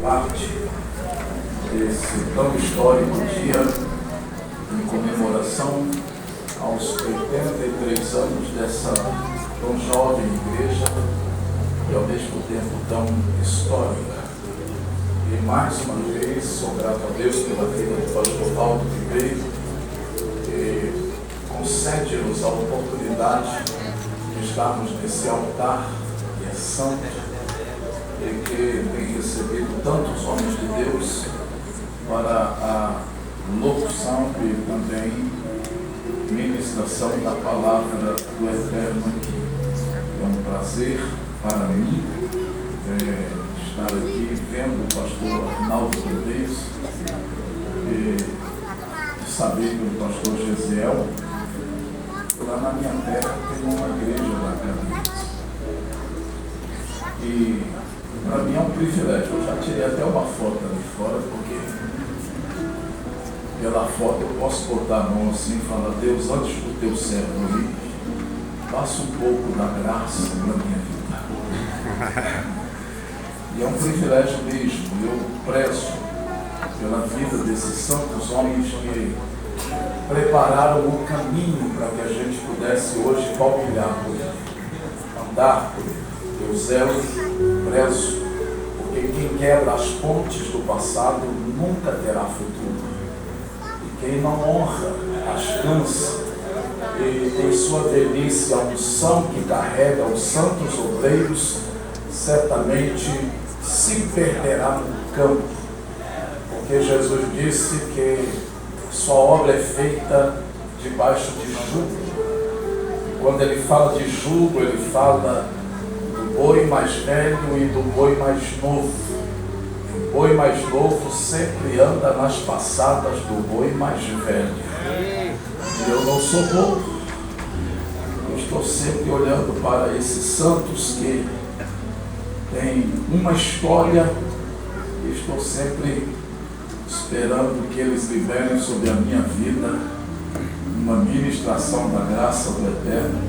parte desse tão histórico dia em comemoração aos 83 anos dessa tão jovem igreja e ao mesmo tempo tão histórica. E mais uma vez sou grato a Deus pela vida do pastor Valdo que veio e concede-nos a oportunidade de estarmos nesse altar que é santo e que tem recebido tantos homens de Deus para a locução e também ministração da palavra do Eterno aqui. É um prazer para mim estar aqui vendo o pastor Arnaldo Rodrigues e saber que o pastor Gesiel, lá na minha terra, tem uma igreja da Cabeça. E para mim é um privilégio. Eu já tirei até uma foto ali fora, porque pela foto eu posso botar a mão assim e falar: Deus, antes do teu servo ali, passa um pouco da graça na minha vida. E é um privilégio mesmo. Eu prezo pela vida desses santos homens que prepararam o caminho para que a gente pudesse hoje palmilhar por ele, andar por ele. Eu zelo, prezo, porque quem quebra as pontes do passado nunca terá futuro. E quem não honra as cansa e em sua velhice a unção que carrega os santos obreiros, certamente se perderá no campo. Porque Jesus disse que sua obra é feita debaixo de jugo. E quando ele fala de jugo, ele fala do boi mais velho e do boi mais novo. O boi mais novo sempre anda nas passadas do boi mais velho. E eu não sou bobo. Eu estou sempre olhando para esses santos que têm uma história e estou sempre esperando que eles liberem sobre a minha vida uma ministração da graça do Eterno,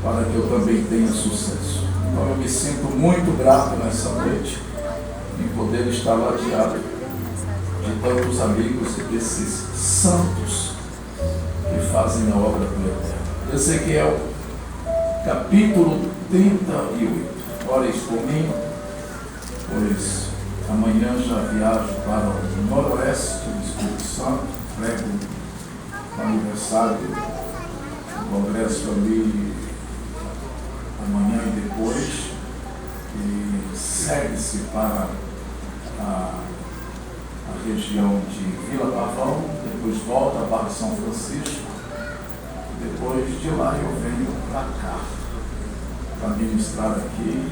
para que eu também tenha sucesso. Então eu me sinto muito grato nessa noite em poder estar ladeado de tantos amigos e desses santos que fazem a obra do Eterno. Ezequiel, capítulo 38. Ore por mim, pois amanhã já viajo para o noroeste do Espírito Santo, prego no aniversário do congresso ali amanhã e depois, e segue-se para a região de Vila Pavão, depois volta a Barra São Francisco, depois de lá eu venho para cá, para ministrar aqui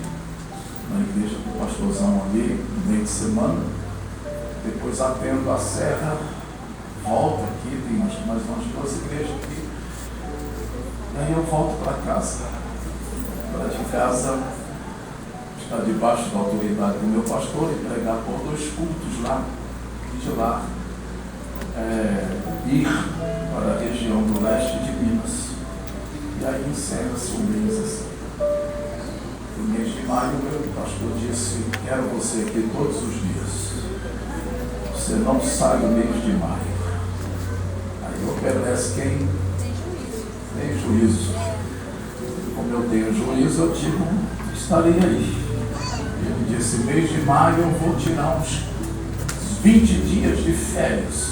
na igreja do pastorzão ali, no meio de semana. Depois atendo a serra, volto aqui, tem mais umas duas igrejas aqui. E aí eu volto para casa. Para de casa, estar debaixo da autoridade do meu pastor e pregar por 2 cultos lá. E de lá, ir para a região do leste de Minas. E aí encerra-se o mês assim. No mês de maio, meu pastor disse: quero você aqui todos os dias. Você não sai do mês de maio. Aí obedece quem tem juízo. Como eu tenho juízo, eu digo: estarei aí. Ele disse: mês de maio eu vou tirar uns 20 dias de férias.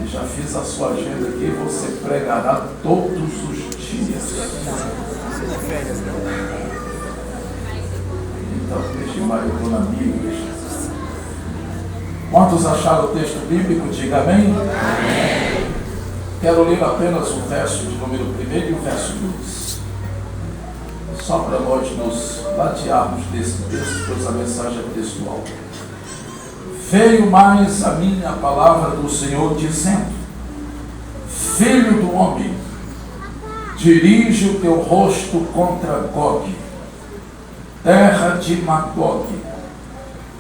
E já fiz a sua agenda aqui, você pregará todos os dias. Então, mês de maio eu estou na minha igreja. Quantos acharam o texto bíblico? Diga amém. Amém. Quero ler apenas o verso de número 1 e o verso 2. Só para nós nos latearmos desse texto, pois a mensagem é textual. Veio mais a minha palavra do Senhor, dizendo: Filho do homem, dirige o teu rosto contra Gog, terra de Magog,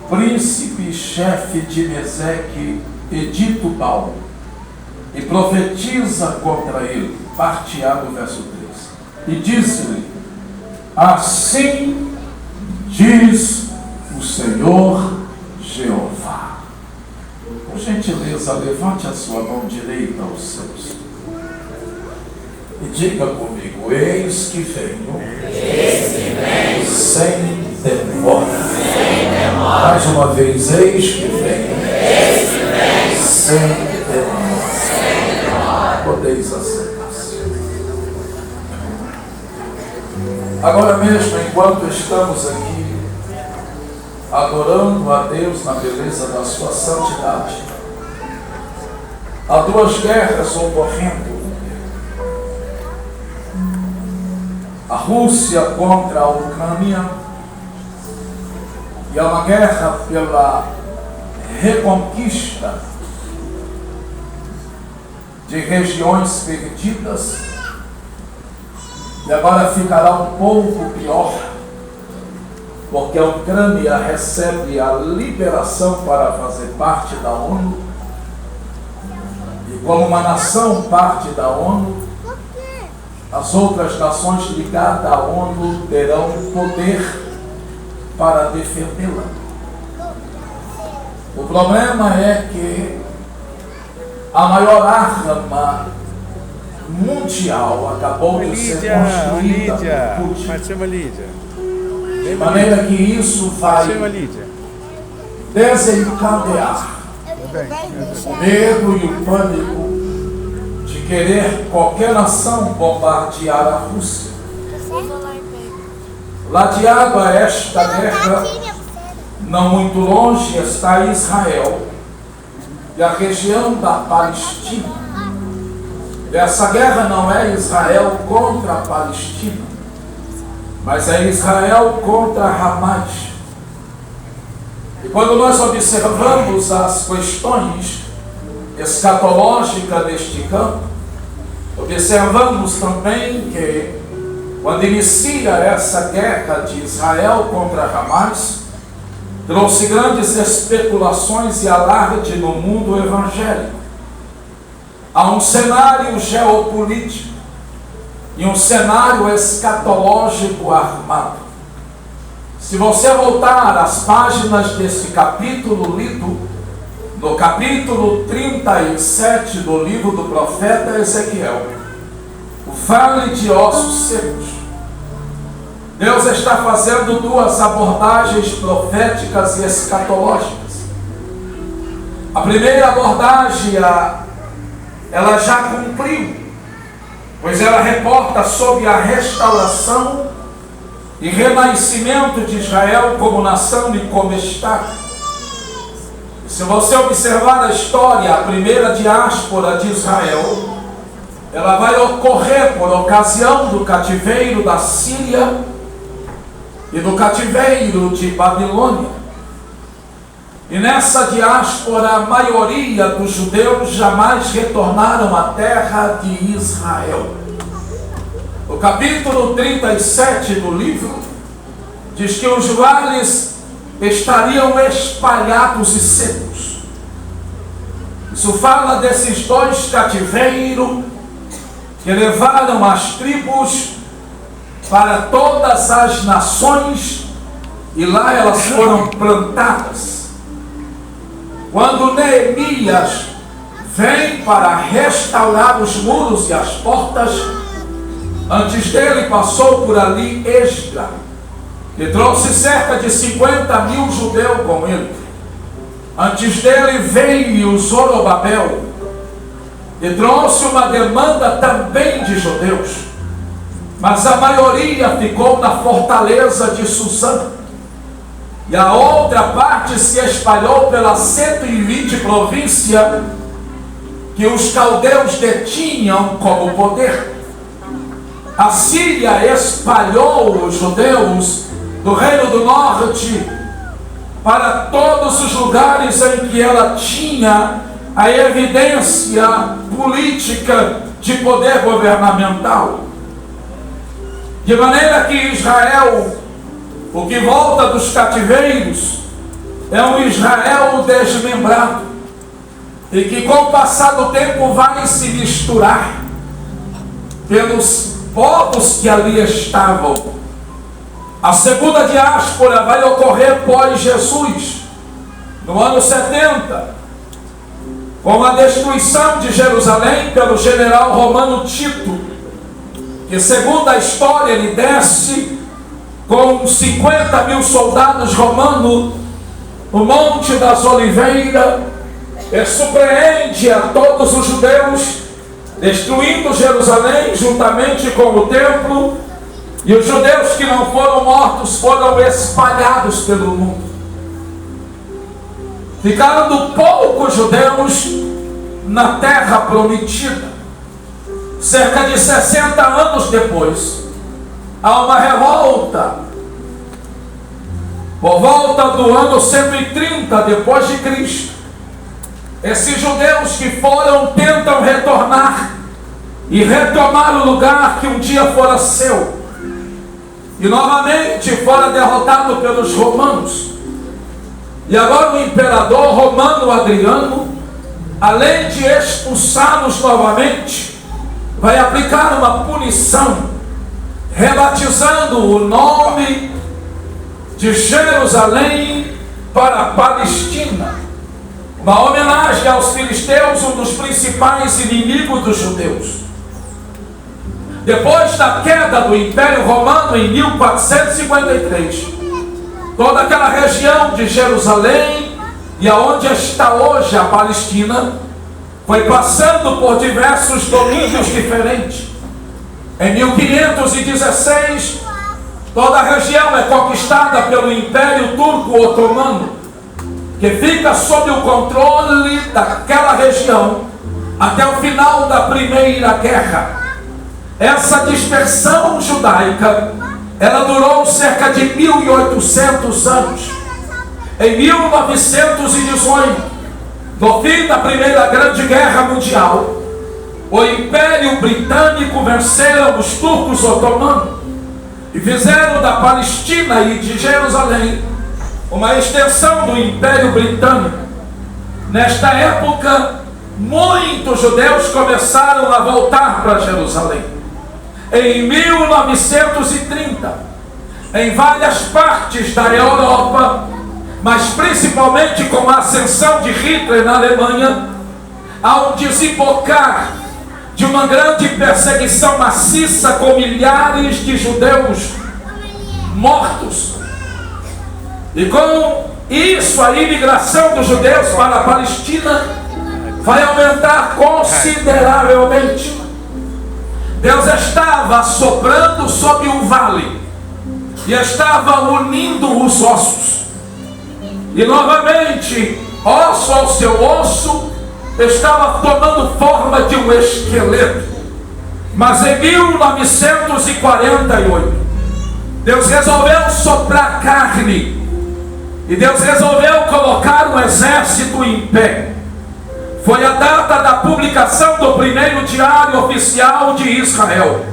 príncipe e chefe de Meseque e de Tubal, e profetiza contra ele. Parte A do verso 3. E disse-lhe: Assim diz o Senhor mesa, levante a sua mão direita aos céus e diga comigo: eis que venho, sem demora. Mais uma vez: eis que venho, sem demora. Podeis assentar-se. Agora mesmo, enquanto estamos aqui adorando a Deus na beleza da sua santidade, há duas guerras ocorrendo. A Rússia contra a Ucrânia, e é uma guerra pela reconquista de regiões perdidas, e agora ficará um pouco pior, porque a Ucrânia recebe a liberação para fazer parte da ONU, e como uma nação parte da ONU, as outras nações ligadas à ONU terão poder para defendê-la. O problema é que a maior arma mundial acabou de ser construída por Putin. De maneira que isso vai desencadear o medo e o pânico de querer qualquer nação bombardear a Rússia. Ladeado a esta guerra, não muito longe está Israel e a região da Palestina. Essa guerra não é Israel contra a Palestina, mas é Israel contra Hamas. E quando nós observamos as questões escatológicas deste campo, observamos também que quando inicia essa guerra de Israel contra Hamas, trouxe grandes especulações e alarde no mundo evangélico. Há um cenário geopolítico e um cenário escatológico armado. Se você voltar às páginas desse capítulo lido, no capítulo 37 do livro do profeta Ezequiel, o vale de ossos secos, Deus está fazendo duas abordagens proféticas e escatológicas. A primeira abordagem, ela já cumpriu, pois ela reporta sobre a restauração e renascimento de Israel como nação e como Estado. E se você observar a história, a primeira diáspora de Israel, ela vai ocorrer por ocasião do cativeiro da Síria e do cativeiro de Babilônia. E nessa diáspora, a maioria dos judeus jamais retornaram à terra de Israel. O capítulo 37 do livro diz que os vales estariam espalhados e secos. Isso fala desses dois cativeiros que levaram as tribos para todas as nações, e lá elas foram plantadas. Quando Neemias vem para restaurar os muros e as portas, antes dele passou por ali Esdras, que trouxe cerca de 50 mil judeus com ele. Antes dele veio Zorobabel, e trouxe uma demanda também de judeus, mas a maioria ficou na fortaleza de Susã. E a outra parte se espalhou pelas 120 províncias que os caldeus detinham como poder. A Síria espalhou os judeus do Reino do Norte para todos os lugares em que ela tinha a evidência política de poder governamental. De maneira que Israel, o que volta dos cativeiros, é um Israel desmembrado, e que com o passar do tempo vai se misturar pelos povos que ali estavam. A segunda diáspora vai ocorrer pós Jesus, no ano 70, com a destruição de Jerusalém pelo general romano Tito, que segundo a história ele desce com 50.000 soldados romanos no Monte das Oliveiras e surpreende a todos os judeus, destruindo Jerusalém juntamente com o templo, e os judeus que não foram mortos foram espalhados pelo mundo. Ficando poucos judeus na terra prometida. Cerca de 60 anos depois, há uma revolta. Por volta do ano 130 depois de Cristo, esses judeus que foram tentam retornar e retomar o lugar que um dia fora seu, e novamente fora derrotado pelos romanos. E agora o imperador romano Adriano, além de expulsá-los novamente, vai aplicar uma punição, rebatizando o nome de Jerusalém para a Palestina, uma homenagem aos filisteus, um dos principais inimigos dos judeus. Depois da queda do Império Romano em 1453, toda aquela região de Jerusalém e aonde está hoje a Palestina foi passando por diversos domínios diferentes. Em 1516, toda a região é conquistada pelo Império Turco Otomano, que fica sob o controle daquela região até o final da Primeira Guerra. Essa dispersão judaica, ela durou cerca de 1800 anos. Em 1918, no fim da Primeira Grande Guerra Mundial, o Império Britânico venceram os turcos otomanos e fizeram da Palestina e de Jerusalém uma extensão do Império Britânico. Nesta época, muitos judeus começaram a voltar para Jerusalém. Em 1930, em várias partes da Europa, mas principalmente com a ascensão de Hitler na Alemanha, ao desembocar de uma grande perseguição maciça com milhares de judeus mortos. E com isso, a imigração dos judeus para a Palestina vai aumentar consideravelmente. Deus estava soprando sobre um vale e estava unindo os ossos. E novamente, osso ao seu osso, estava tomando forma de um esqueleto. Mas em 1948, Deus resolveu soprar carne. E Deus resolveu colocar um exército em pé. Foi a data da publicação do primeiro diário oficial de Israel.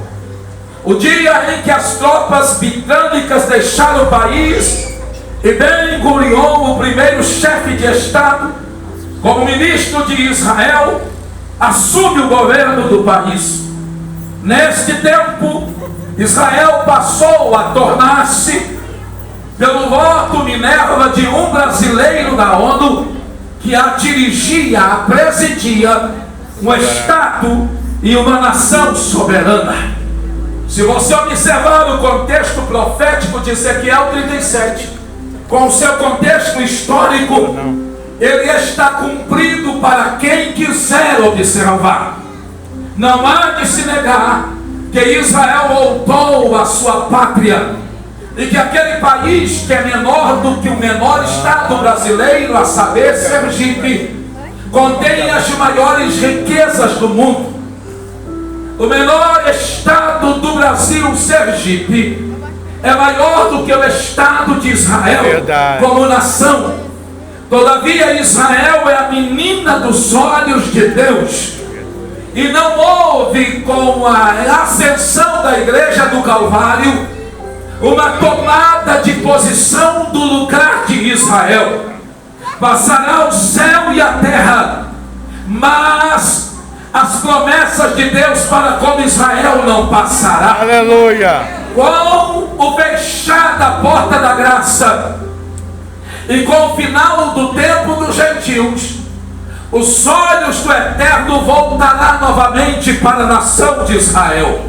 O dia em que as tropas britânicas deixaram o país e Ben-Gurion, o primeiro chefe de Estado, como ministro de Israel, assume o governo do país. Neste tempo, Israel passou a tornar-se, pelo voto Minerva de um brasileiro da ONU, que a dirigia, a presidia, um Estado e uma nação soberana. Se você observar o contexto profético de Ezequiel 37, com o seu contexto histórico, ele está cumprido para quem quiser observar. Não há de se negar que Israel voltou à sua pátria, e que aquele país que é menor do que o menor estado brasileiro, a saber, Sergipe, contém as maiores riquezas do mundo. O menor estado do Brasil, Sergipe, é maior do que o estado de Israel como nação. Todavia, Israel é a menina dos olhos de Deus. E não houve, com a ascensão da igreja do Calvário, uma tomada de posição do lugar de Israel. Passará o céu e a terra, mas as promessas de Deus para com Israel não passará. Aleluia! Com o fechar da porta da graça e com o final do tempo dos gentios, os olhos do Eterno voltarão novamente para a nação de Israel.